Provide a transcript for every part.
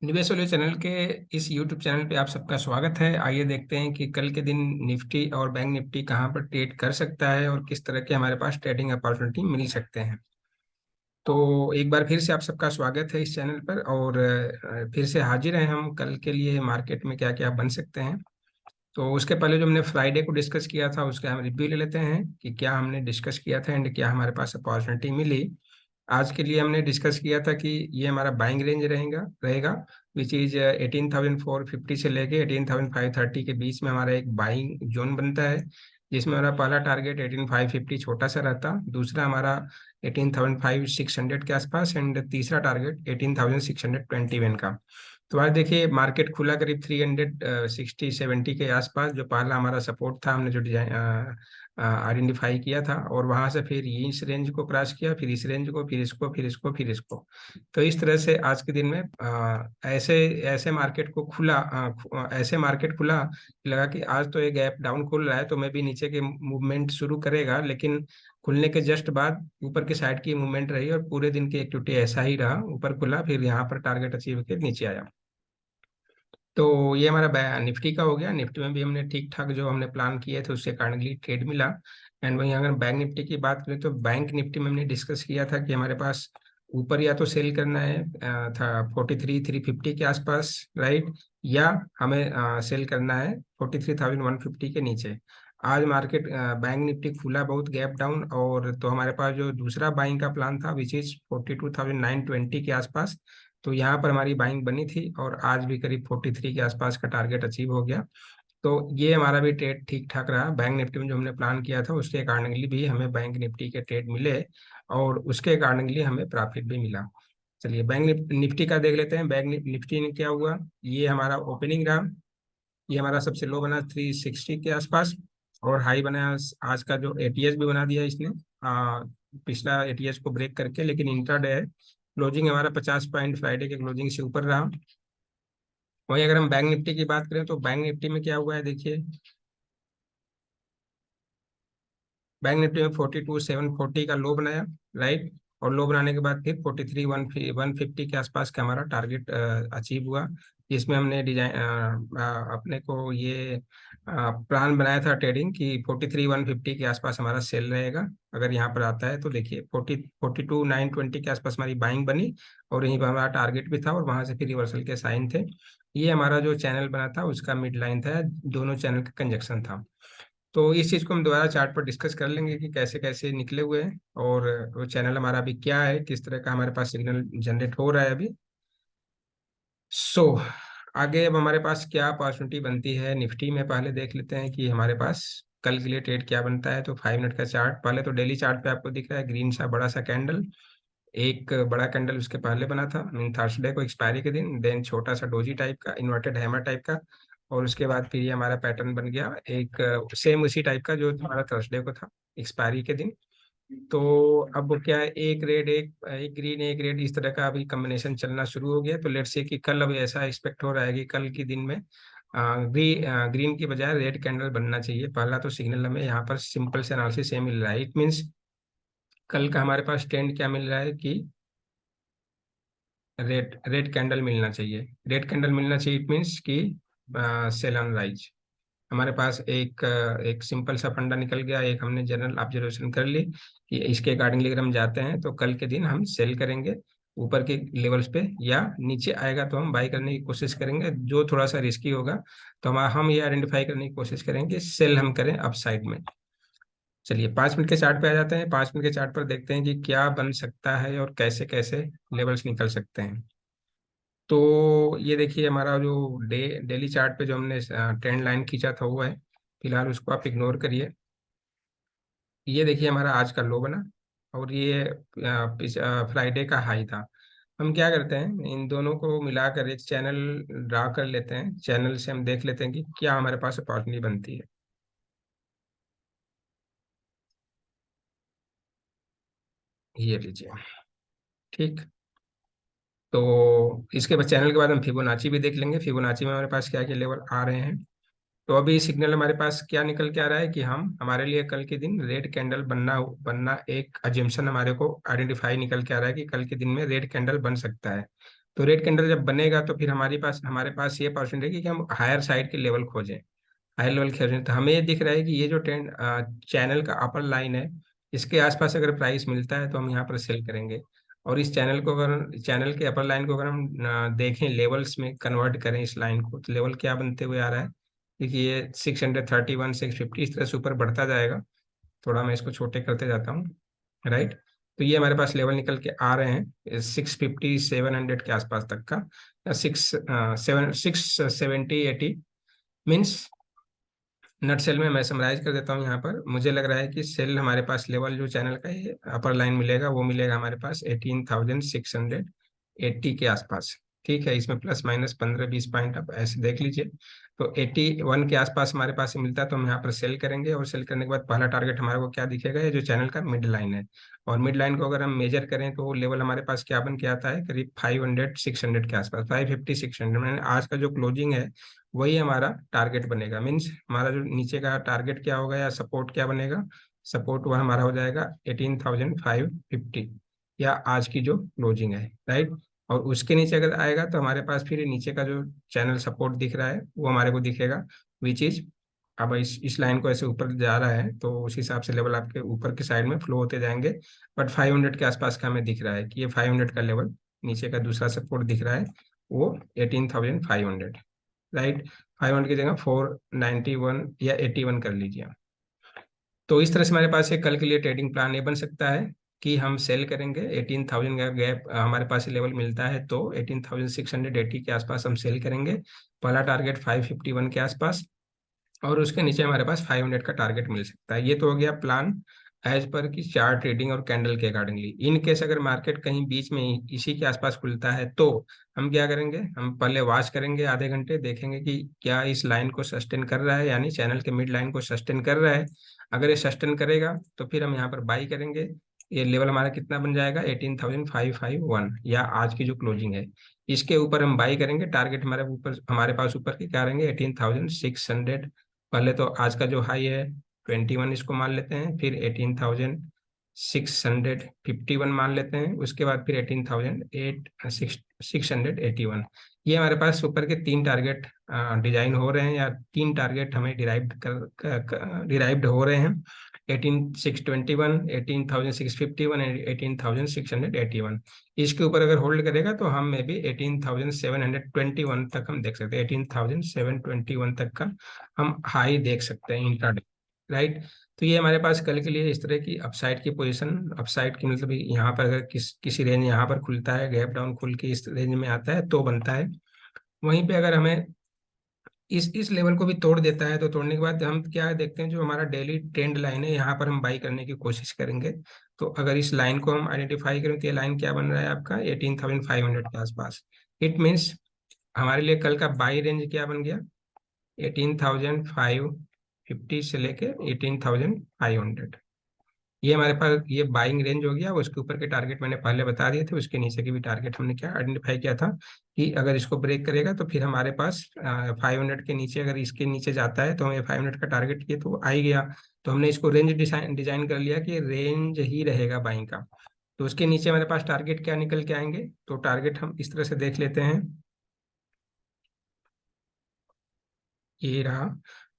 निवेश वाले चैनल के इस YouTube चैनल पे आप सबका स्वागत है। आइए देखते हैं कि कल के दिन निफ्टी और बैंक निफ्टी कहाँ पर ट्रेड कर सकता है और किस तरह के हमारे पास ट्रेडिंग अपॉर्चुनिटी मिल सकते हैं। तो एक बार फिर से आप सबका स्वागत है इस चैनल पर और फिर से हाजिर हैं हम कल के लिए मार्केट में क्या क्या बन सकते हैं। तो उसके पहले जो हमने फ्राइडे को डिस्कस किया था उसका हम रिव्यू ले लेते हैं कि क्या हमने डिस्कस किया था एंड क्या हमारे पास अपॉर्चुनिटी मिली। आज के लिए हमने डिस्कस किया था कि ये हमारा बाइंग रेंज रहेगा रहेगा विच इज 18,450 से लेके 18,530 के बीच में हमारा एक बाइंग जोन बनता है, जिसमें हमारा पहला टारगेट 18,550 छोटा सा रहता, दूसरा हमारा 18,600 के आसपास एंड तीसरा टारगेट 18,621 का। तो आज देखिए मार्केट खुला करीब 360-70 के आसपास। जो पहला हमारा सपोर्ट था हमने जो डिजाइन आइडेंटिफाई किया था और वहां से फिर ये इस रेंज को क्रॉस किया, फिर इस रेंज को, फिर इसको, फिर इसको, फिर इसको। तो इस तरह से आज के दिन में ऐसे ऐसे मार्केट को ऐसे मार्केट खुला, लगा कि आज तो ये गैप डाउन खुल रहा है तो मैं भी नीचे के मूवमेंट शुरू करेगा, लेकिन खुलने के जस्ट बाद ऊपर की साइड की मूवमेंट रही और पूरे दिन की एक्टिविटी ऐसा ही रहा। ऊपर खुला, फिर यहाँ पर टारगेट अचीव करके नीचे आया। तो ये हमारा निफ्टी का हो गया। निफ्टी में भी हमने ठीक ठाक जो हमने प्लान किए थे उसके अकॉर्डिंगली ट्रेड मिला। एंड वहीं अगर बैंक निफ्टी की बात करें तो बैंक निफ्टी में हमने डिस्कस किया था कि हमारे पास ऊपर या तो सेल करना है था 43,350 के आसपास, राइट, या हमें सेल करना है 43,150 के नीचे। आज मार्केट बैंक निफ्टी खुला बहुत गैप डाउन, और तो हमारे पास जो दूसरा बाइंग का प्लान था विच इज 42,920 के आसपास। तो यहाँ पर हमारी बाइंग बनी थी और आज भी करीब 43 के आसपास का टारगेट अचीव हो गया। तो ये हमारा भी ट्रेड ठीक ठाक रहा। बैंक निफ्टी में जो हमने प्लान किया था उसके अकॉर्डिंगली भी हमें बैंक निफ्टी के ट्रेड मिले और उसके अकॉर्डिंगली हमें प्रॉफिट भी मिला। चलिए बैंक निफ्टी का देख लेते हैं। बैंक निफ्टी में क्या हुआ, ये हमारा ओपनिंग रहा। ये हमारा सबसे लो बना 360 के आसपास और हाई बना आज का जो एटीएस भी बना दिया इसने पिछला एटीएस को ब्रेक करके, लेकिन इंट्राडे है क्लोजिंग हमारा 50 पॉइंट फ्राइडे के क्लोजिंग से ऊपर रहा। वहीं अगर हम बैंक निफ्टी की बात करें तो बैंक निफ्टी में क्या हुआ है देखिए, बैंक निफ्टी में 42,740 का लो बनाया, राइट, और लो बनाने के बाद फिर 43,150 के आसपास का हमारा टारगेट अचीव हुआ। जिसमें हमने डिजाइन अपने को ये प्लान बनाया था ट्रेडिंग की 43,150 के आसपास हमारा सेल रहेगा। अगर यहाँ पर आता है तो देखिए 42,920 के आसपास हमारी बाइंग बनी और यहीं पर हमारा टारगेट भी था और वहां से फिर रिवर्सल के साइन थे। ये हमारा जो चैनल बना था उसका मिड लाइन था, दोनों चैनल का कंजक्शन था। तो इस चीज़ को हम दोबारा चार्ट पर डिस्कस कर लेंगे कि कैसे कैसे निकले हुए हैं और वो चैनल हमारा अभी क्या है, किस तरह का हमारे पास सिग्नल जनरेट हो रहा है अभी। सो आगे अब हमारे पास क्या अपॉर्चुनिटी बनती है निफ्टी में, पहले देख लेते हैं कि हमारे पास कल के लिए ट्रेड क्या बनता है। तो 5 मिनट का चार्ट, पहले तो डेली चार्ट पे आपको दिख रहा है ग्रीन सा बड़ा सा कैंडल। एक बड़ा कैंडल उसके पहले बना था मीन थर्सडे को एक्सपायरी के दिन, देन छोटा सा डोजी टाइप का इन्वर्टेड हैमर टाइप का, और उसके बाद फिर ये हमारा पैटर्न बन गया एक सेम उसी टाइप का जो हमारा थर्सडे को था एक्सपायरी के दिन। तो अब क्या है, एक रेड एक ग्रीन एक रेड इस तरह का अभी कॉम्बिनेशन चलना शुरू हो गया। तो लेट्स से कि कल अब ऐसा एक्सपेक्ट हो रहा है कि कल के दिन में ग्रीन की बजाय रेड कैंडल बनना चाहिए। पहला तो सिग्नल हमें यहाँ पर सिंपल से एनालिसिस से मिल रहा है। इट मीन्स कल का हमारे पास ट्रेंड क्या मिल रहा है कि रेड रेड कैंडल मिलना चाहिए। रेड कैंडल मिलना चाहिए इट मीन्स कि सेल ऑन राइज। हमारे पास एक सिंपल सा फंडा निकल गया, एक हमने जनरल ऑब्जर्वेशन कर ली कि इसके अकॉर्डिंगली अगर हम जाते हैं तो कल के दिन हम सेल करेंगे ऊपर के लेवल्स पे, या नीचे आएगा तो हम बाई करने की कोशिश करेंगे। जो थोड़ा सा रिस्की होगा तो हम ये आइडेंटिफाई करने की कोशिश करेंगे सेल हम करें अप साइड में। चलिए 5 मिनट के चार्ट पे आ जाते हैं। 5 मिनट के चार्ट पर देखते हैं कि क्या बन सकता है और कैसे कैसे लेवल्स निकल सकते हैं। तो ये देखिए हमारा जो डेली चार्ट पे जो हमने ट्रेंड लाइन खींचा था वो है, फिलहाल उसको आप इग्नोर करिए। ये देखिए हमारा आज का लो बना और ये फ्राइडे का हाई था। हम क्या करते हैं, इन दोनों को मिलाकर एक चैनल ड्रा कर लेते हैं। चैनल से हम देख लेते हैं कि क्या हमारे पास अपॉर्चुनिटी बनती है। ये लीजिए, ठीक। तो इसके बाद चैनल के बाद हम फिबोनाची भी देख लेंगे, फिबोनाची में हमारे पास क्या क्या लेवल आ रहे हैं। तो अभी सिग्नल हमारे पास क्या निकल के आ रहा है कि हम हमारे लिए कल के दिन रेड कैंडल बनना बनना एक अजम्पशन हमारे को आइडेंटिफाई निकल के आ रहा है कि कल के दिन में रेड कैंडल बन सकता है। तो रेड कैंडल जब बनेगा तो फिर हमारे पास ये अपॉर्चुनिटी है कि हम हायर साइड के लेवल खोजें, हाई लेवल खोजें। तो हमें ये दिख रहा है कि ये जो ट्रेंड चैनल का अपर लाइन है, इसके आसपास अगर प्राइस मिलता है तो हम यहाँ पर सेल करेंगे। और इस चैनल के अपर लाइन को अगर हम देखें, लेवल्स में कन्वर्ट करें इस लाइन को, तो लेवल क्या बनते हुए आ रहा है, देखिए ये 631, 650 इस तरह से ऊपर बढ़ता जाएगा। थोड़ा मैं इसको छोटे करते जाता हूँ, राइट। तो ये हमारे पास लेवल निकल के आ रहे हैं 650 700 के आसपास तक का, 670 80 मीन्स। नट सेल में मैं समराइज कर देता हूँ यहाँ पर। मुझे लग रहा है कि सेल हमारे पास लेवल जो चैनल का ये अपर लाइन मिलेगा वो मिलेगा हमारे पास 18,680 के आसपास। ठीक है, इसमें प्लस माइनस 15-20 पॉइंट आप ऐसे देख लीजिए। तो 81 के आसपास हमारे पास मिलता है तो हम यहाँ पर सेल करेंगे। और सेल करने के बाद पहला टारगेट हमारे को क्या दिखेगा, ये जो चैनल का मिड लाइन है। और मिड लाइन को अगर हम मेजर करें तो लेवल हमारे पास क्या बन के आता है, करीब 500-600 के आसपास, 550-600। मैंने आज का जो क्लोजिंग है वही हमारा टारगेट बनेगा। मीन्स हमारा जो नीचे का टारगेट क्या होगा या सपोर्ट क्या बनेगा, सपोर्ट वह हमारा हो जाएगा 18,550, या आज की जो क्लोजिंग है, राइट। और उसके नीचे अगर आएगा तो हमारे पास फिर नीचे का जो चैनल सपोर्ट दिख रहा है वो हमारे को दिखेगा, विच इज, अब इस लाइन को ऐसे ऊपर जा रहा है तो उस हिसाब से लेवल आपके ऊपर की साइड में फ्लो होते जाएंगे। बट 500 के आसपास का हमें दिख रहा है कि ये 500 का लेवल, नीचे का दूसरा सपोर्ट दिख रहा है वो 18,500, राइट। 500 की जगह 491 या 81 कर लीजिए। तो इस तरह से हमारे पास एक कल के लिए ट्रेडिंग प्लान ये बन सकता है कि हम सेल करेंगे 18,000 का गैप हमारे पास लेवल मिलता है तो 18,680 के आसपास हम सेल करेंगे। पहला टारगेट 551 के आसपास, और उसके नीचे हमारे पास 500 का टारगेट मिल सकता है। ये तो हो गया प्लान एज पर की चार्ट ट्रेडिंग और कैंडल के अकॉर्डिंगली। इन केस अगर मार्केट कहीं बीच में इसी के आसपास खुलता है तो हम क्या करेंगे, हम पहले वॉच करेंगे आधे घंटे, देखेंगे कि क्या इस लाइन को सस्टेन कर रहा है, यानी चैनल के मिड लाइन को सस्टेन कर रहा है। अगर ये सस्टेन करेगा तो फिर हम यहाँ पर बाई करेंगे। ये लेवल हमारा कितना बन जाएगा, 18,551, या आज की जो क्लोजिंग है इसके ऊपर हम बाई करेंगे। टारगेट हमारे पास ऊपर के क्या रहेंगे, 18,600। पहले तो आज का जो हाई है 21 इसको मान लेते हैं, फिर 18,651 मान लेते हैं, उसके बाद फिर 18,681। ये हमारे पास ऊपर के तीन टारगेट डिजाइन हो रहे हैं, या तीन टारगेट हमें डिराइव्ड हो रहे हैं, 18,621, 18,651 एंड 18,681। इसके ऊपर अगर होल्ड करेगा तो हम में भी 18,721 तक हम देख सकते हैं, 18,721 तक का हम हाई देख सकते हैं इंट्राडे, राइट। तो ये हमारे पास कल के लिए इस तरह की अपसाइड की पोजीशन, अपसाइड की मतलब यहाँ पर अगर किसी रेंज यहाँ पर खुलता है, गैप डाउन खुल के इस रेंज में आता है तो बनता है। वहीं पे अगर हमें इस लेवल को भी तोड़ देता है तो तोड़ने के बाद हम क्या देखते हैं, जो हमारा डेली ट्रेंड लाइन है यहाँ पर हम बाई करने की कोशिश करेंगे। तो अगर इस लाइन को हम आइडेंटिफाई करें तो ये लाइन क्या बन रहा है आपका 18,500 के आसपास। इट मीन्स हमारे लिए कल का बाई रेंज क्या बन गया, 18,550 से लेके 18,500। ये हमारे पास ये बाइंग रेंज हो गया। उसके ऊपर के टारगेट मैंने पहले बता दिए थे, उसके नीचे के भी टारगेट हमने क्या आइडेंटिफाई किया था कि अगर इसको ब्रेक करेगा तो फिर हमारे पास 500 के नीचे, अगर इसके नीचे जाता है तो हमें 500 का टारगेट, ये तो आ ही गया। तो हमने इसको रेंज डिजाइन कर लिया कि रेंज ही रहेगा बाइंग का। तो उसके नीचे हमारे पास टारगेट क्या निकल के आएंगे, तो टारगेट हम इस तरह से देख लेते हैं। ये रहा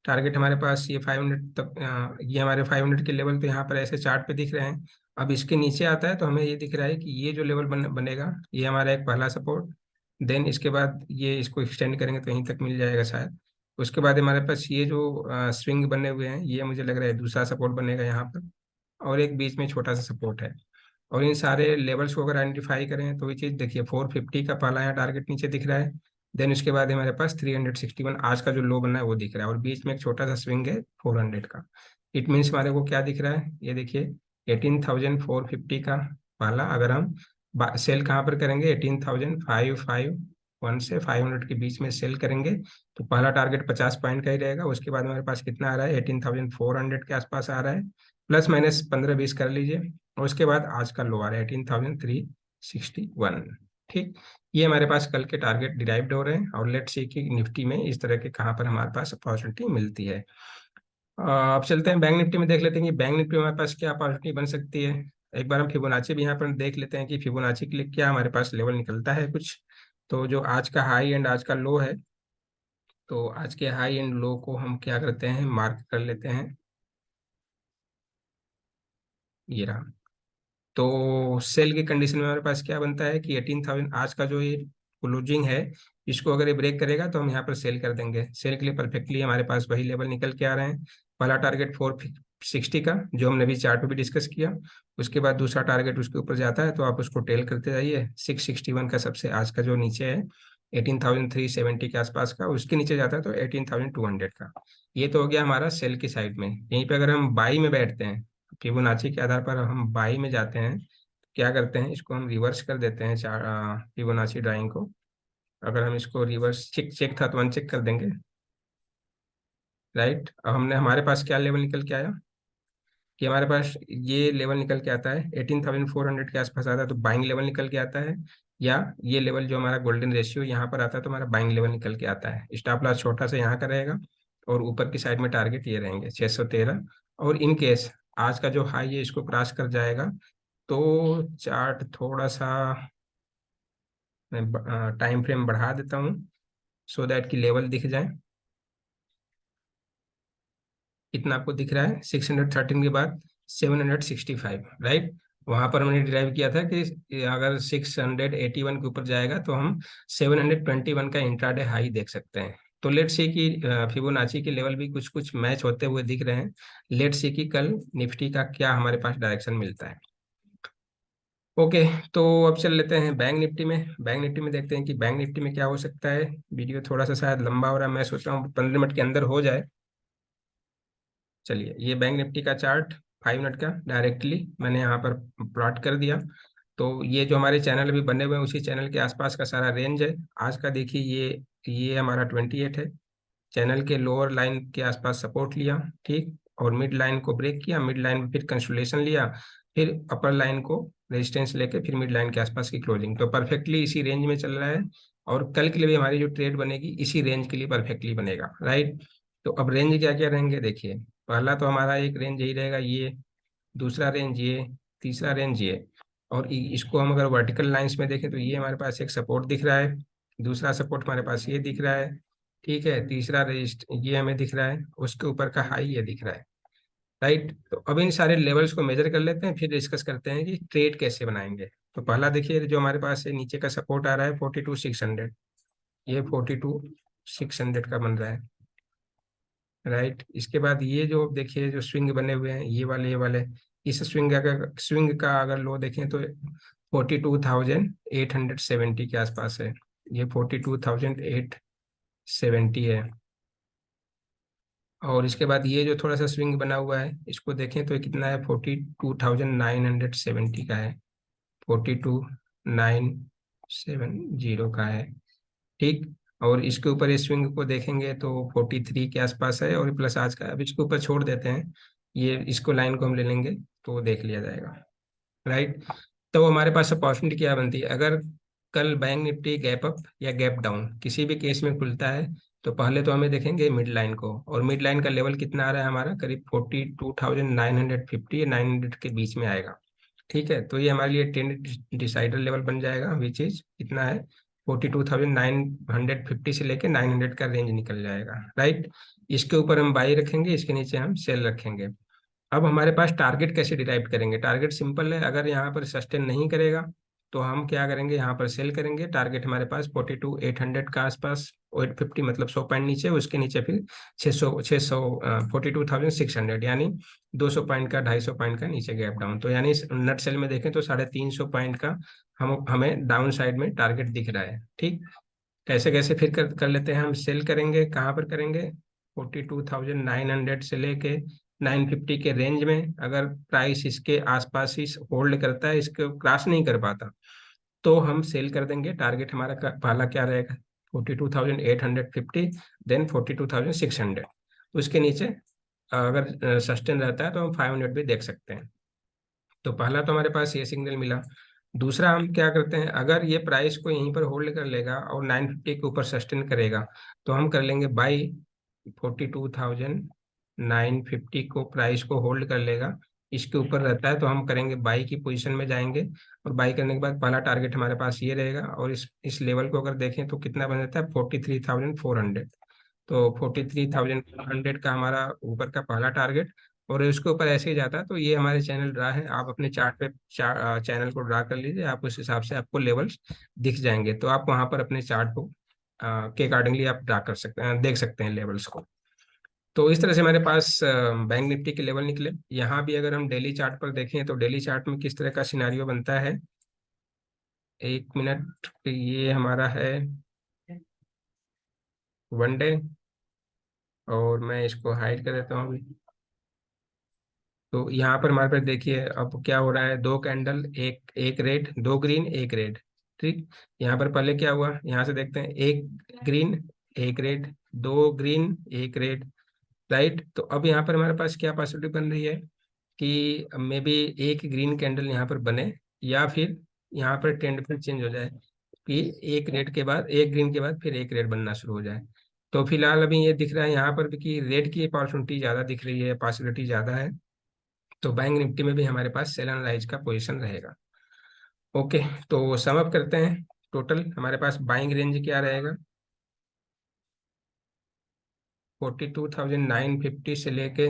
टारगेट हमारे पास, ये 500 तक, ये हमारे 500 के लेवल तो यहाँ पर ऐसे चार्ट पे दिख रहे हैं। अब इसके नीचे आता है तो हमें ये दिख रहा है कि ये जो लेवल बनेगा ये हमारा एक पहला सपोर्ट। देन इसके बाद ये इसको एक्सटेंड करेंगे तो यहीं तक मिल जाएगा शायद। उसके बाद हमारे पास ये जो स्विंग बने हुए हैं ये मुझे लग रहा है दूसरा सपोर्ट बनेगा यहाँ पर, और एक बीच में छोटा सा सपोर्ट है। और इन सारे लेवल्स को अगर आइडेंटिफाई करें तो ये चीज़ देखिए, 450 का पहला यहाँ टारगेट नीचे दिख रहा है। देन उसके बाद हमारे पास 361 आज का जो लो बना है वो दिख रहा है, और बीच में एक छोटा सा स्विंग है 400 का। इट मीन्स हमारे को क्या दिख रहा है, ये देखिए 18,450 का पहला, अगर हम सेल कहाँ पर करेंगे, 18,551 से 500 के बीच में सेल करेंगे तो पहला टारगेट 50 पॉइंट का ही रहेगा। उसके बाद हमारे पास कितना आ रहा है, 18,400 के आसपास आ रहा है, प्लस माइनस 15-20 कर लीजिए। और उसके बाद आज का लो आ रहा है 18,361। ठीक, ये हमारे पास कल के टारगेट डिराइव्ड हो रहे हैं। और लेट्स सी कि निफ्टी में इस तरह के कहाँ पर हमारे पास अपॉर्चुनिटी मिलती है। अब चलते हैं बैंक निफ्टी में, देख लेते हैं कि बैंक निफ्टी में हमारे पास क्या अपॉर्चुनिटी बन सकती है। एक बार हम फिबोनाची भी यहाँ पर देख लेते हैं कि फिबोनाची के लिए क्या हमारे पास लेवल निकलता है कुछ। तो जो आज का हाई एंड आज का लो है, तो आज के हाई एंड लो को हम क्या करते हैं, मार्क कर लेते हैं। ये रहा। तो सेल की कंडीशन में हमारे पास क्या बनता है कि 18,000 आज का जो ये क्लोजिंग है, इसको अगर ये ब्रेक करेगा तो हम यहाँ पर सेल कर देंगे। सेल के लिए परफेक्टली हमारे पास वही लेवल निकल के आ रहे हैं। पहला टारगेट 460 का, जो हमने अभी चार्ट पे भी डिस्कस किया। उसके बाद दूसरा टारगेट उसके ऊपर जाता है तो आप उसको टेल करते जाइए। 661 का सबसे आज का जो नीचे है 18,370 के आसपास का, उसके नीचे जाता है तो 18,200 का। ये तो हो गया हमारा सेल की साइड में। यहीं पे अगर हम बाई में बैठते हैं, फिबोनाची के आधार पर हम बाई में जाते हैं, क्या करते हैं, इसको हम रिवर्स कर देते हैं फिबोनाची ड्राइंग को। अगर हम इसको रिवर्स चेक चेक था तो अनचेक कर देंगे। राइट, अब हमने हमारे पास क्या लेवल निकल के आया कि हमारे पास ये लेवल निकल के आता है 18,400 के आसपास आता है तो बाइंग लेवल निकल के आता है। या ये लेवल जो हमारा गोल्डन रेशियो यहाँ पर आता है तो हमारा बाइंग लेवल निकल के आता है। स्टॉप लॉस छोटा सा यहाँ का रहेगा और ऊपर की साइड में टारगेट ये रहेंगे 613। और इन केस आज का जो हाई है इसको क्रॉस कर जाएगा तो चार्ट थोड़ा सा मैं टाइम फ्रेम बढ़ा देता हूँ सो दैट कि लेवल दिख जाए। कितना आपको दिख रहा है, 613 के बाद 765, राइट। वहां पर मैंने डिराइव किया था कि अगर 681 के ऊपर जाएगा तो हम 721 का इंट्राडे हाई देख सकते हैं। तो लेट्स सी कि फिबोनाची के लेवल भी कुछ कुछ मैच होते हुए दिख रहे हैं। लेट्स सी कि कल निफ्टी का क्या हमारे पास डायरेक्शन मिलता है। ओके, तो अब चल लेते हैं बैंक निफ्टी में। बैंक निफ्टी में देखते हैं कि बैंक निफ्टी में क्या हो सकता है। वीडियो थोड़ा सा शायद लंबा हो रहा है, मैं सोच रहा हूँ 15 मिनट के अंदर हो जाए। चलिए, ये बैंक निफ्टी का चार्ट 5 मिनट का डायरेक्टली मैंने यहाँ पर प्लॉट कर दिया। तो ये जो हमारे चैनल अभी बने हुए हैं उसी चैनल के आसपास का सारा रेंज है। आज का देखिए, ये हमारा 28 है। चैनल के लोअर लाइन के आसपास सपोर्ट लिया, ठीक, और मिड लाइन को ब्रेक किया, मिड लाइन में फिर कंसोलिडेशन लिया, फिर अपर लाइन को रेजिस्टेंस लेके फिर मिड लाइन के आसपास की क्लोजिंग। तो परफेक्टली इसी रेंज में चल रहा है और कल के लिए भी हमारी जो ट्रेड बनेगी इसी रेंज के लिए परफेक्टली बनेगा, राइट। तो अब रेंज क्या क्या रहेंगे देखिए। पहला तो हमारा एक रेंज यही रहेगा ये, दूसरा रेंज ये, तीसरा रेंज ये। और इसको हम अगर वर्टिकल लाइंस में देखें तो ये हमारे पास एक सपोर्ट दिख रहा है, दूसरा सपोर्ट हमारे पास ये दिख रहा है, ठीक है, तीसरा रेजिस्ट ये हमें दिख रहा है, उसके ऊपर का हाई ये दिख रहा है, राइट। तो अब इन सारे लेवल्स को मेजर कर लेते हैं, फिर डिस्कस करते हैं कि ट्रेड कैसे बनाएंगे। तो पहला देखिए, जो हमारे पास है नीचे का सपोर्ट आ रहा है 42,600, ये 42,600 का बन रहा है, राइट। इसके बाद ये जो देखिए जो स्विंग बने हुए हैं ये वाले इस स्विंग का अगर लो देखें तो 42,870 के आसपास है। ये 42,870 है। और इसके बाद ये जो थोड़ा सा स्विंग बना हुआ है इसको देखें तो ये कितना है, 42,970 का है, 42,970 का है, ठीक। और इसके ऊपर इस स्विंग को देखेंगे तो 43 के आसपास है और प्लस आज का। अब इसके ऊपर छोड़ देते हैं, ये इसको लाइन को हम ले लेंगे तो देख लिया जाएगा, राइट। तो हमारे पास अपॉर्चुनिटी क्या बनती है, अगर कल बैंक निफ्टी गैप अप या गैप डाउन किसी भी केस में खुलता है तो पहले तो हमें देखेंगे मिड लाइन को। और मिड लाइन का लेवल कितना आ रहा है हमारा, करीब 42,950 या 900 के बीच में आएगा, ठीक है। तो ये हमारे लिए ट्रेंड डिसाइडर लेवल बन जाएगा, विच इज कितना है, 42,950 से लेके 900 का रेंज निकल जाएगा, राइट। इसके ऊपर हम बाई रखेंगे, इसके नीचे हम सेल रखेंगे। अब हमारे पास टारगेट कैसे डिराइव करेंगे, टारगेट सिंपल है, अगर यहाँ पर सस्टेन नहीं करेगा तो हम क्या करेंगे, यहाँ पर सेल करेंगे। टारगेट हमारे पास 42,800 का आसपास, 850 मतलब 100 पॉइंट नीचे, उसके नीचे फिर 600 42,600 यानी 200 पॉइंट का, 250 पॉइंट का नीचे गैप डाउन। तो यानी नट सेल में देखें तो 350 पॉइंट का हमें डाउन साइड में टारगेट दिख रहा है, ठीक। कैसे कैसे फिर कर लेते हैं, हम सेल करेंगे, कहाँ पर करेंगे, 42,900 से लेके 950 के रेंज में। अगर प्राइस इसके आसपास ही होल्ड करता है, इसको क्रॉस नहीं कर पाता, तो हम सेल कर देंगे। टारगेट हमारा पहला क्या रहेगा, 42,850, देन 42,600। उसके नीचे अगर सस्टेन रहता है तो हम 500 भी देख सकते हैं। तो पहला तो हमारे पास ये सिग्नल मिला। दूसरा हम क्या करते हैं, अगर ये प्राइस को यहीं पर होल्ड कर लेगा और 950 के ऊपर सस्टेन करेगा तो हम कर लेंगे बाई। 42,950 को प्राइस को होल्ड कर लेगा इसके ऊपर रहता है तो हम करेंगे बाई की पोजीशन में जाएंगे, और बाई करने के बाद पहला टारगेट हमारे पास ये रहेगा, और इस लेवल को अगर देखें तो कितना बन जाता है 43,400। तो 43,400 का हमारा ऊपर का पहला टारगेट, और उसके ऊपर ऐसे ही जाता है। तो ये हमारे चैनल ड्रा है, आप अपने चार्ट पे चैनल को ड्रा कर लीजिए, आप उस हिसाब से आपको लेवल्स दिख जाएंगे, तो आप वहां पर अपने चार्ट को के अकॉर्डिंगली आप ड्रा कर सकते हैं, देख सकते हैं लेवल्स को। तो इस तरह से हमारे पास बैंक निफ्टी के लेवल निकले। यहाँ भी अगर हम डेली चार्ट पर देखें तो डेली चार्ट में किस तरह का सिनारियो बनता है, एक मिनट, ये हमारा है वन डे, और मैं इसको हाइड कर देता हूँ अभी। तो यहाँ पर हमारे पास देखिए अब क्या हो रहा है, दो कैंडल, एक एक रेड, दो ग्रीन एक रेड। ठीक, यहाँ पर पहले क्या हुआ, यहाँ से देखते हैं, एक ग्रीन एक रेड, दो ग्रीन एक रेड, राइट। तो अब यहाँ पर हमारे पास क्या पॉसिबिलिटी बन रही है कि मे बी एक ग्रीन कैंडल यहाँ पर बने, या फिर यहाँ पर ट्रेंड फिर चेंज हो जाए कि एक रेड के बाद, एक ग्रीन के बाद फिर एक रेड बनना शुरू हो जाए। तो फिलहाल अभी ये दिख रहा है यहाँ पर भी कि रेड की अपॉर्चुनिटी ज़्यादा दिख रही है, पॉसिबिलिटी ज़्यादा है। तो बैंक निफ्टी में भी हमारे पास सेल एंड राइज का पोजीशन रहेगा। ओके, तो सम अप करते हैं। टोटल हमारे पास बाइंग रेंज क्या रहेगा, 42,950 से लेके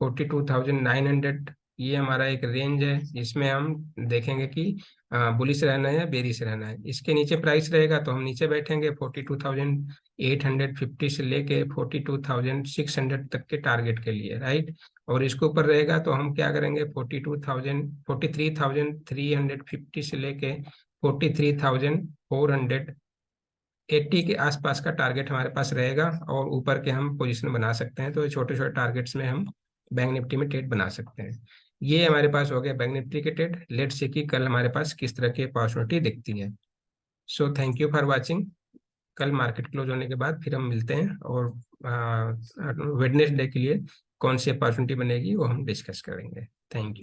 42,900, ये हमारा एक रेंज है। इसमें हम देखेंगे कि बुलिश रहना है या बेरिश रहना है। इसके नीचे प्राइस रहेगा तो हम नीचे बैठेंगे 42,850 से लेके 42,600 तक के टारगेट के लिए, राइट। और इसके ऊपर रहेगा तो हम क्या करेंगे, 43,350 से लेके 43,480 के आसपास का टारगेट हमारे पास रहेगा, और ऊपर के हम पोजीशन बना सकते हैं। तो ये छोटे छोटे टारगेट्स में हम बैंक निफ्टी में ट्रेड बना सकते हैं। ये हमारे पास हो गया बैंक निफ्टी के ट्रेड। लेट्स सी कि कल हमारे पास किस तरह की अपॉर्चुनिटी दिखती है। So thank you for watching. कल मार्केट क्लोज होने के बाद फिर हम मिलते हैं, और वेडनेसडे के लिए कौन सी अपॉर्चुनिटी बनेगी वो हम डिस्कस करेंगे। Thank you.